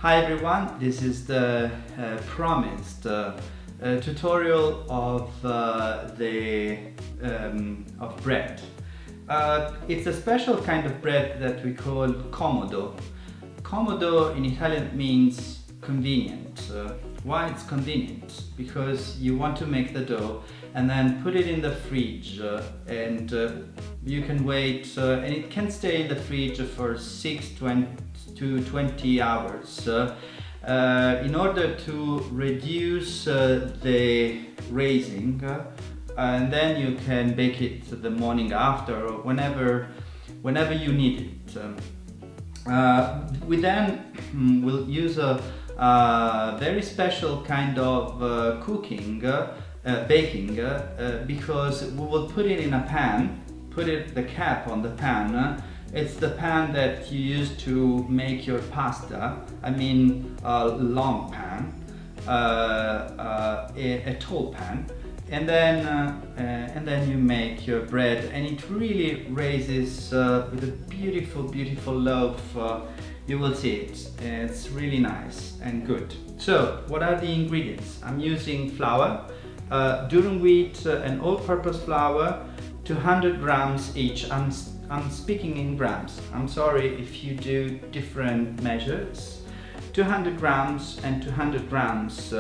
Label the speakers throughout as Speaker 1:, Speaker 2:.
Speaker 1: Hi everyone, this is the promised tutorial of bread. It's a special kind of bread that we call comodo. Comodo in Italian means convenient. Why it's convenient? Because you want to make the dough and then put it in the fridge and you can wait and it can stay in the fridge for 6 to 20 hours in order to reduce the raising and then you can bake it the morning after or whenever you need it. We then will use a very special kind of baking because we will put it in a pan, the cap on the pan. It's the pan that you use to make your pasta. I mean a long pan, a tall pan, and then you make your bread, and it really raises with a beautiful loaf. You will see it. It's really nice and good. So, what are the ingredients? I'm using flour, durum wheat and all-purpose flour, 200 grams each. I'm speaking in grams. I'm sorry if you do different measures. 200 grams and 200 grams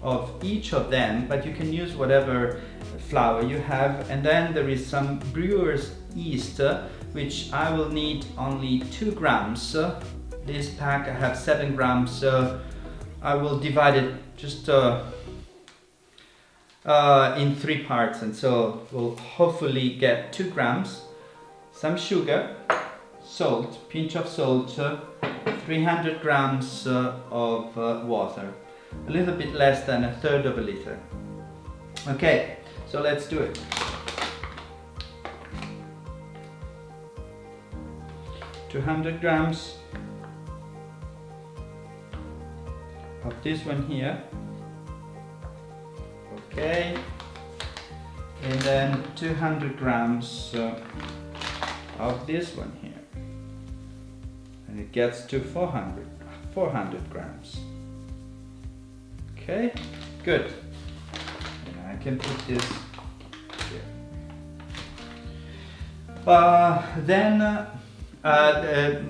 Speaker 1: of each of them, but you can use whatever flour you have. And then there is some brewer's yeast, which I will need only 2 grams. This pack I have 7 grams, so I will divide it just in 3 parts, and so we'll hopefully get 2 grams. Some sugar, salt, pinch of salt, 300 grams of water, a little bit less than 1/3 of a liter. Okay, so let's do it. $200 grams of this one here. Okay, and then 200 grams of this one here, and it gets to 400 grams. Okay, good. And I can put this here.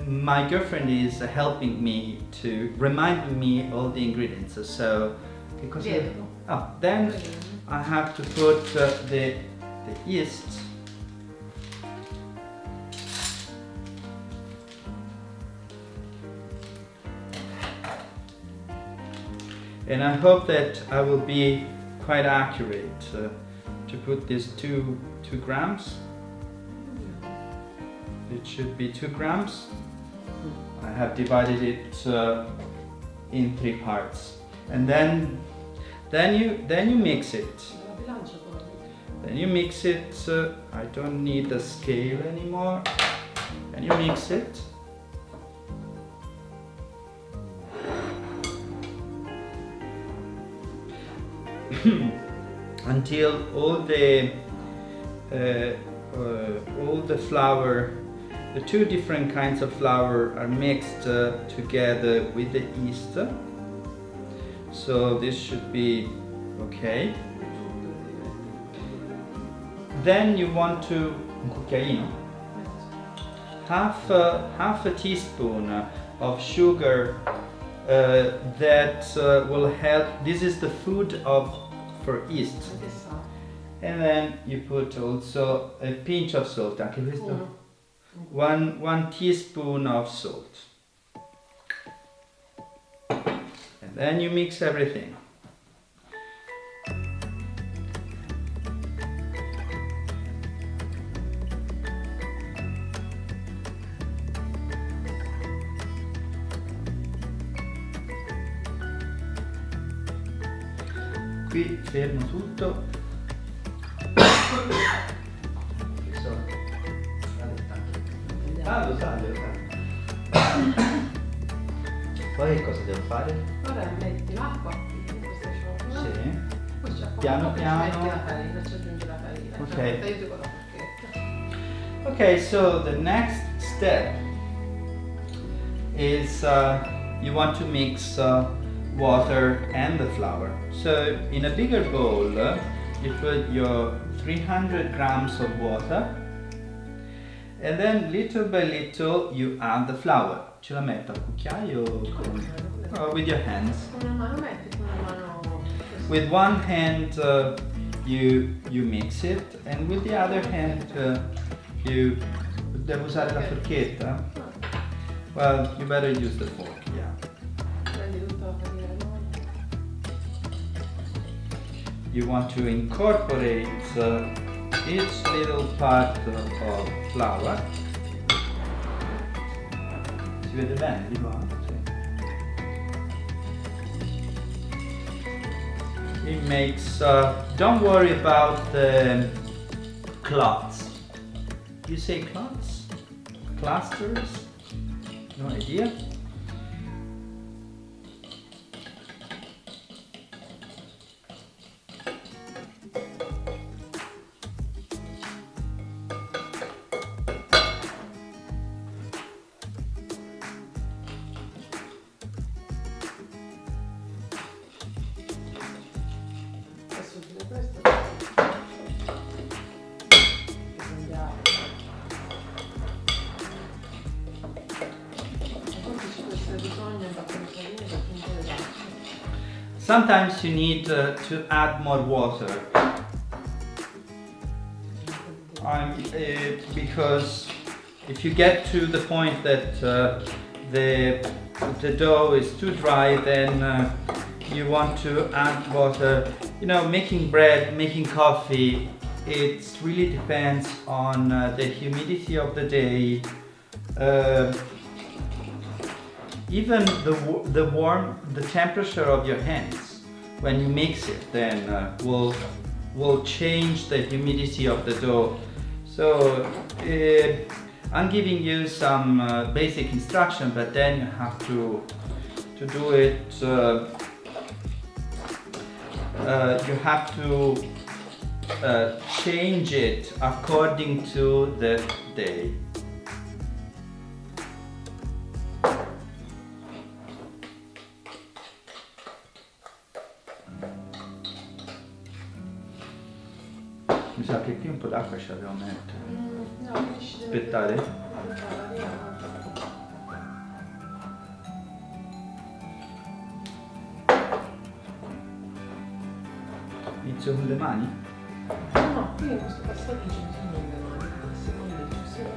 Speaker 1: My girlfriend is helping me to remind me all the ingredients. So, then I have to put the yeast. And I hope that I will be quite accurate to put this 2 grams. It should be 2 grams. I have divided it in 3 parts, and then you mix it. Then you mix it. I don't need the scale anymore. And you mix it. Until all the flour, the 2 different kinds of flour are mixed together with the yeast. So this should be okay. Then you want to un cucchiaino, half a teaspoon of sugar that will help. This is the food for yeast. And then you put also a pinch of salt, anche questo. One teaspoon of salt. And then you mix everything. Qui fermo tutto. Lo sa. Poi che cosa devo fare?
Speaker 2: Ora metti l'acqua in questa ciotola.
Speaker 1: Sì.
Speaker 2: Poi ci
Speaker 1: Piano piano.
Speaker 2: Metti la farina, ci aggiungi la farina.
Speaker 1: Ok.
Speaker 2: Aiuti con la forchetta.
Speaker 1: Okay, so the next step is you want to mix water and the flour. So in a bigger bowl, you put your 300 grams of water, and then little by little you add the flour. Ce la metto al cucchiaio or with your hands?
Speaker 2: Con una mano metti, con una mano...
Speaker 1: With one hand you mix it, and with the other hand you... Devo usare la forchetta? Well, you better use the fork, yeah.
Speaker 2: Prendi tutta la farina
Speaker 1: You want to incorporate each little part of flour. Si vede bene di qua? Sì. It makes, don't worry about the clots. You say clots? Clusters? No idea?
Speaker 2: Adesso dire questo. Prendiamo.
Speaker 1: Sometimes you need to add more water. Because if you get to the point that the dough is too dry, then you want to add water. You know, making bread, making coffee, it really depends on the humidity of the day. Even the temperature of your hands when you mix it then will change the humidity of the dough. So I'm giving you some basic instruction, but then you have to do it. You have to change it according to the day. Mi sa che qui un po' d'acqua ce la devo mettere.
Speaker 2: No, finisci di
Speaker 1: Aspettare? Inizio con le mani?
Speaker 2: No, qui in questo passaggio ci sono le mani, secondo me ci sono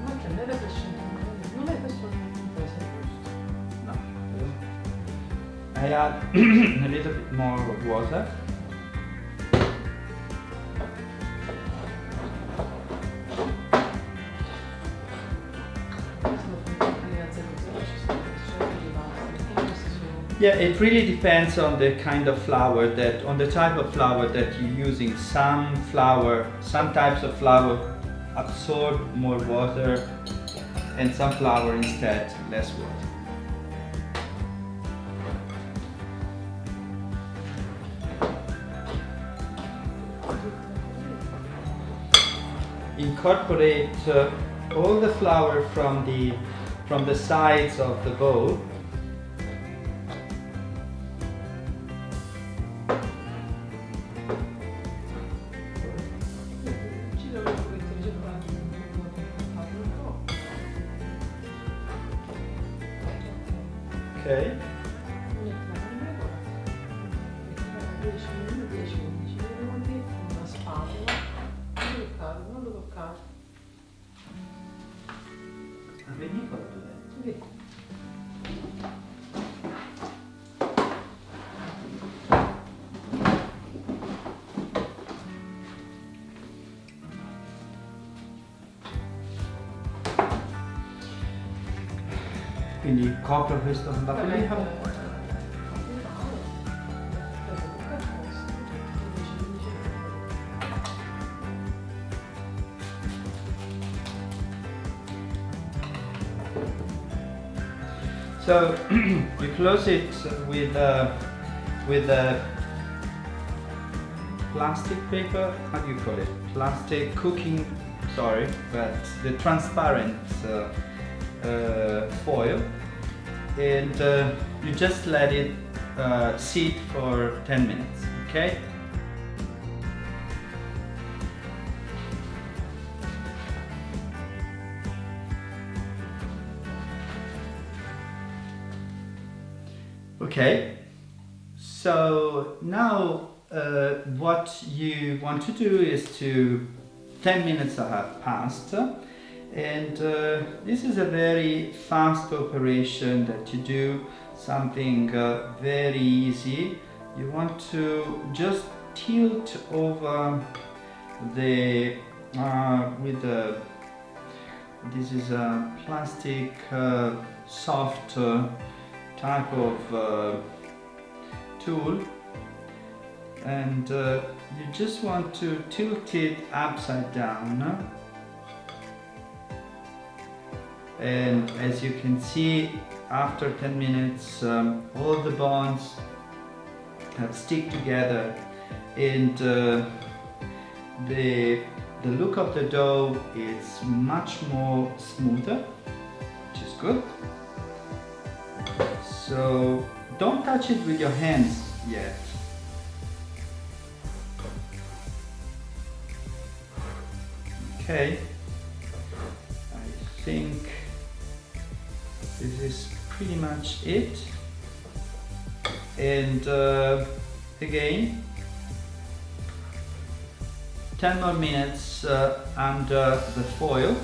Speaker 2: ma che non è crescente, non è questo non può essere giusto.
Speaker 1: No. I add a little bit more water. Yeah, it really depends on the kind of flour on the type of flour that you're using. Some types of flour absorb more water, and some flour instead less water. Incorporate all the flour from the sides of the bowl. Okay. Vedi cosa tu hai? Quindi copro questo con la pellicola. So you close it with plastic paper. How do you call it? Plastic cooking. Sorry, but the transparent foil, and you just let it sit for 10 minutes, okay? Okay, so now what you want to do is 10 minutes have passed, and this is a very fast operation that you do, something very easy. You want to just tilt over the this is a plastic soft type of tool, and you just want to tilt it upside down, and as you can see, after 10 minutes all the bonds have stick together, and the look of the dough is much more smoother, which is good. So don't touch it with your hands yet. Okay, I think this is pretty much it. And again, 10 more minutes under the foil,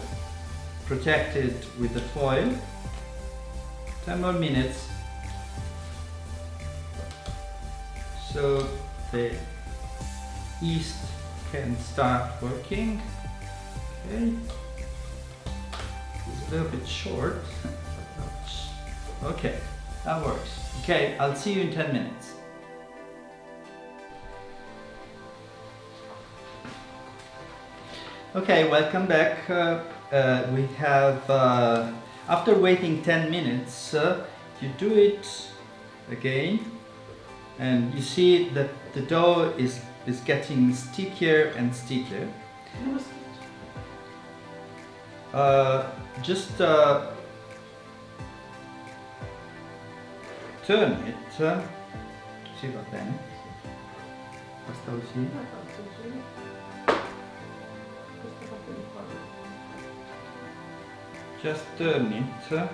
Speaker 1: protected with the foil. 10 more minutes, so the yeast can start working. Okay, it's a little bit short. Okay, that works. Okay, I'll see you in 10 minutes. Okay, welcome back. We have, after waiting 10 minutes, you do it again, and you see that the dough is getting stickier and stickier. Just turn it, sì, va bene, basta così. Just turn it. You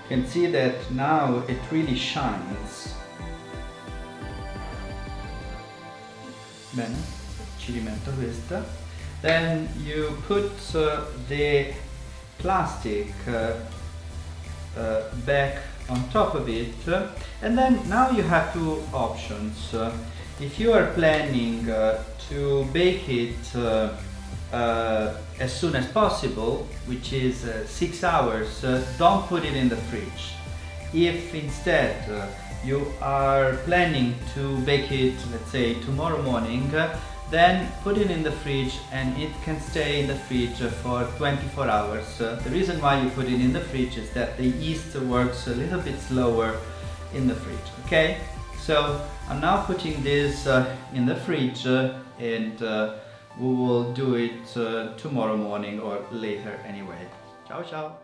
Speaker 1: can see that now it really shines. Bene, ci rimetto questa. Then you put the plastic back on top of it, and then now you have two options. If you are planning to bake it as soon as possible, which is 6 hours, don't put it in the fridge. If instead you are planning to bake it, let's say tomorrow morning, then put it in the fridge, and it can stay in the fridge for 24 hours. The reason why you put it in the fridge is that the yeast works a little bit slower in the fridge, okay? So I'm now putting this in the fridge, and we will do it tomorrow morning or later anyway. Ciao ciao!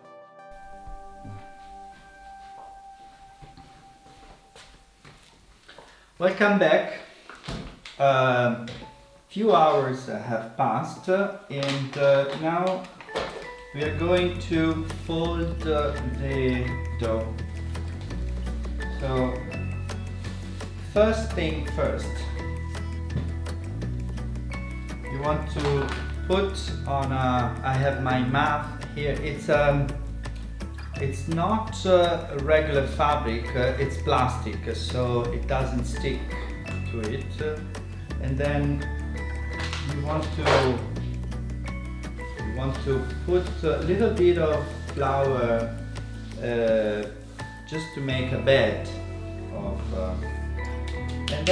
Speaker 1: Welcome back. Few hours have passed, and now we are going to fold the dough. So first thing first, you want to put on I have my mat here. It's not a regular fabric, it's plastic, so it doesn't stick to it. And then you want to put a little bit of flour just to make a bed of, and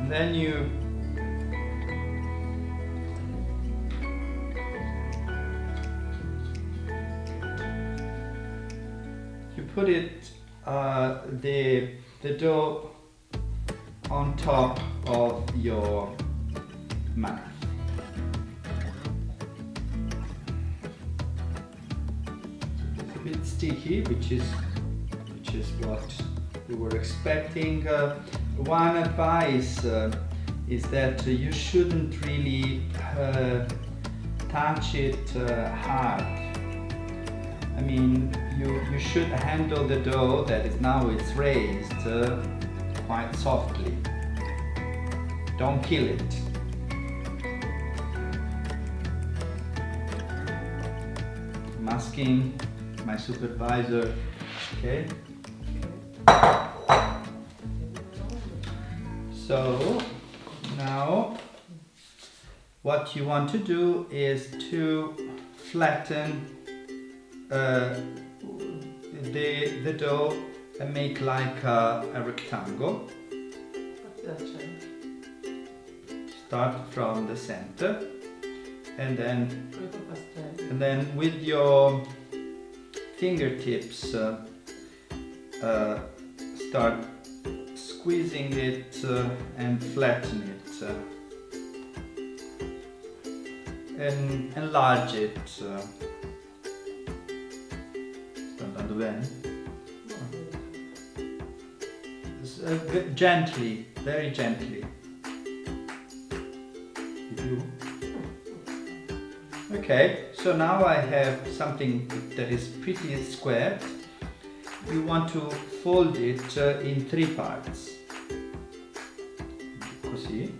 Speaker 1: then you put it the dough on top of your manner. It's a bit sticky, which is what we were expecting. One advice is that you shouldn't really touch it hard. I mean, you should handle the dough that is now it's raised quite softly. Don't kill it. I'm asking my supervisor, okay? So now what you want to do is to flatten the dough and make like a rectangle. Start from the center and then with your fingertips start squeezing it and flatten it and enlarge it. Sto andando bene? Gently, very gently. Okay, so now I have something that is pretty square. You want to fold it in 3 parts. Così.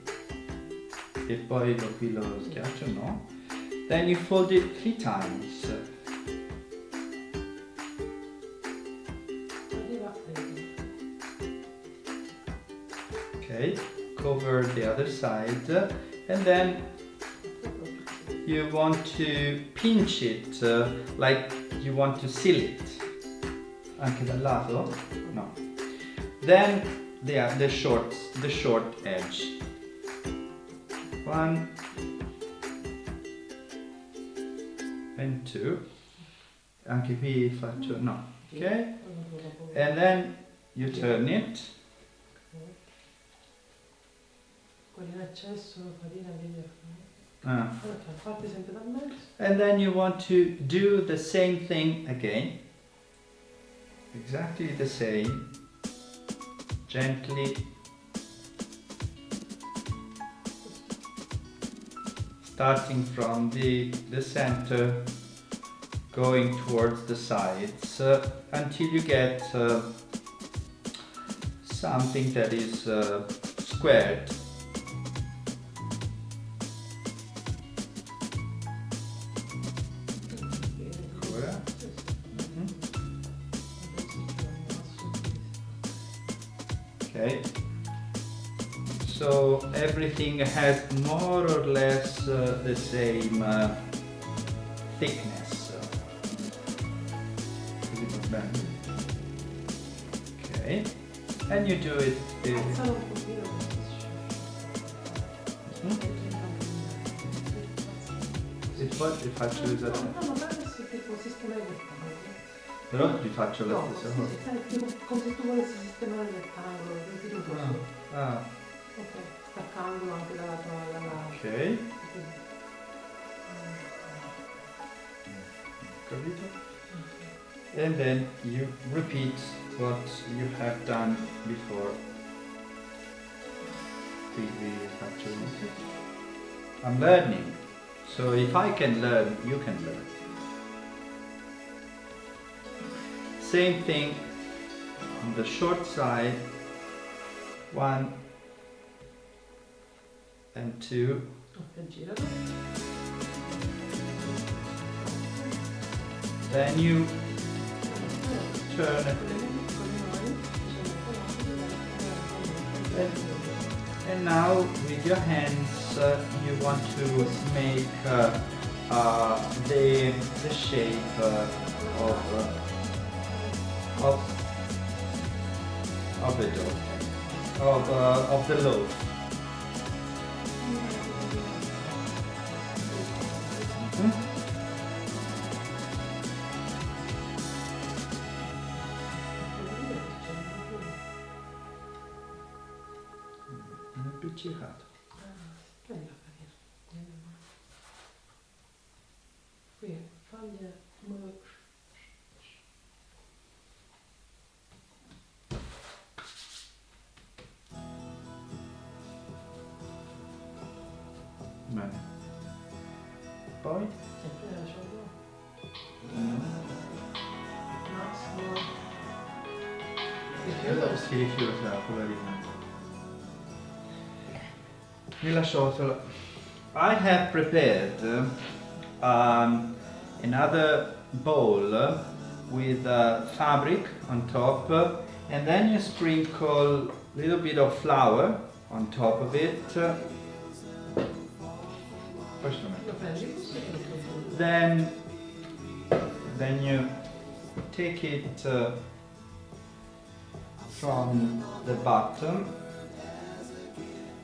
Speaker 1: E poi qui lo schiaccio, no? Then you fold it 3 times. Okay, cover the other side and then you want to pinch it like you want to seal it. Anche dal lato? No. Then the short edge. 1 and 2. Anche qui faccio no. Okay? And then you turn it. And then you want to do the same thing again. Exactly the same. Gently. Starting from the center, going towards the sides until you get something that is squared. Okay, so everything has more or less the same thickness. Okay, and you do it. Ti faccio però ti faccio la stessa cosa.
Speaker 2: Come se tu volessi sistemare il rettangolo, così. Ok, staccando anche dalla
Speaker 1: Ok. Capito? And then you repeat what you have done before. I'm learning. So if I can learn, you can learn. Same thing on the short side. 1 and 2. Then you turn it. And now with your hands you want to make the shape of the dough, of the loaf. Appiccicato. Bene. Poi?
Speaker 2: Sempre la ciotola.
Speaker 1: Mm.
Speaker 2: Massimo. Rifiuto?
Speaker 1: Si rifiuta quella lì. Nella ciotola. I have prepared another bowl with fabric on top, and then you sprinkle a little bit of flour on top of it. Then you take it from the bottom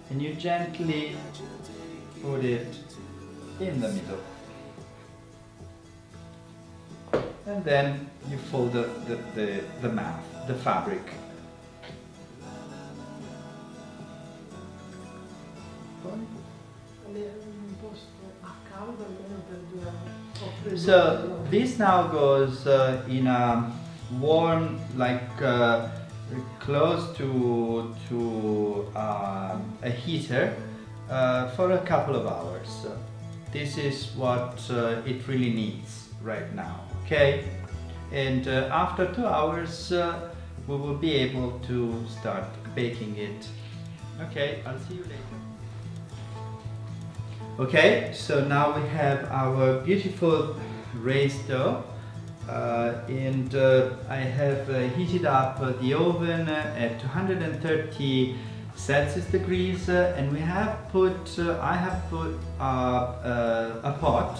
Speaker 1: and you gently put it in the middle. And then you fold the mat, the fabric. So this now goes in a warm, like close to a heater for a couple of hours. This is what it really needs right now, okay? And after 2 hours we will be able to start baking it. Okay, I'll see you later. Okay, so now we have our beautiful raised dough, and I have heated up the oven at 230 Celsius degrees, and we have put I have put a pot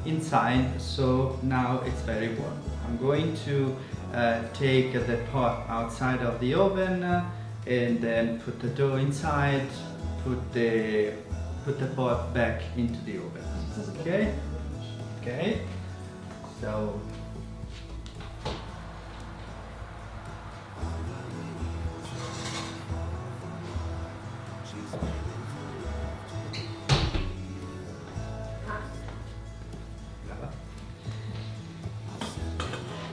Speaker 1: inside, so now it's very warm. I'm going to take the pot outside of the oven and then put the dough inside. Put the pot back into the oven. Okay? Okay. So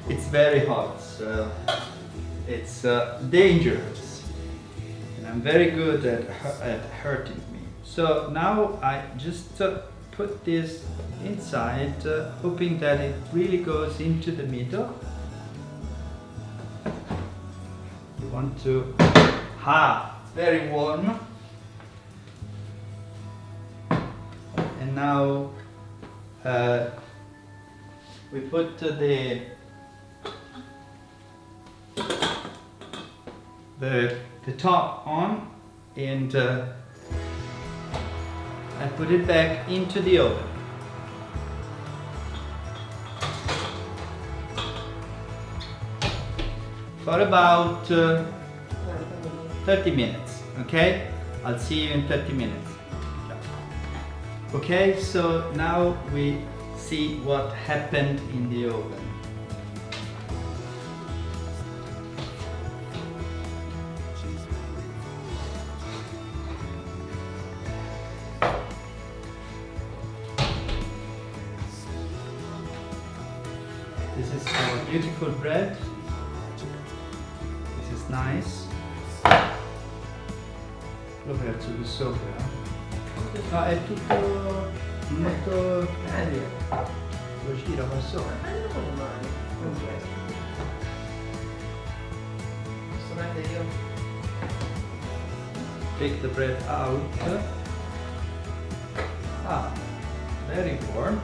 Speaker 1: it's very hot, so it's dangerous. I'm very good at hurting me. So now I just put this inside, hoping that it really goes into the middle. You want to, very warm. And now we put the top on, and I put it back into the oven. For about 30 minutes, okay? I'll see you in 30 minutes. Okay, so now we see what happened in the oven. This is our beautiful bread. This is nice. Lo verso di sopra. No, è tutto molto meglio. Lo giro qua sopra.
Speaker 2: Non male. Non questo. Posso mettere io?
Speaker 1: Take the bread out. Very warm.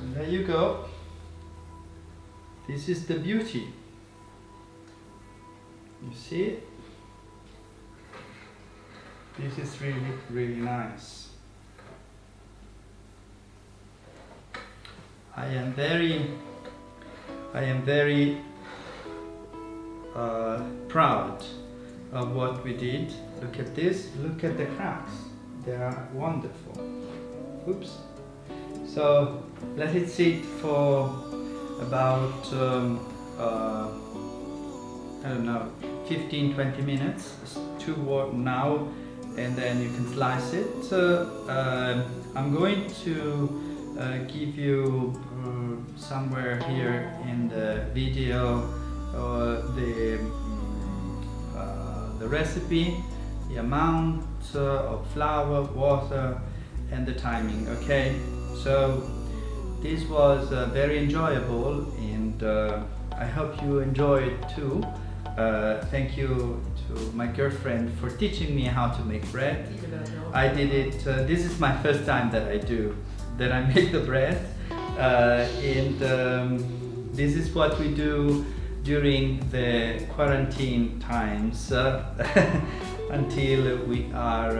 Speaker 1: And there you go. This is the beauty. You see it? This is really, really nice. I am very proud of what we did. Look at this, look at the cracks. They are wonderful. Oops. So let it sit for about, I don't know, 15-20 minutes. It's too warm now, and then you can slice it. I'm going to give you somewhere here in the video the recipe, the amount of flour, water, and the timing. Okay, so this was very enjoyable, and I hope you enjoy it too. Thank you to my girlfriend for teaching me how to make bread. I did it. This is my first time that I make the bread, and this is what we do during the quarantine times until we are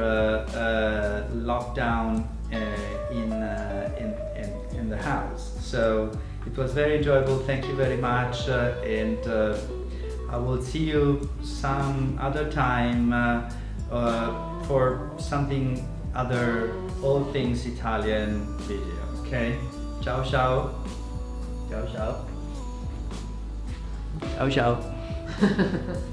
Speaker 1: locked down in the house. So it was very enjoyable. Thank you very much, and I will see you some other time for something other, all things Italian video. Okay? Ciao ciao. Ciao ciao. Ciao ciao.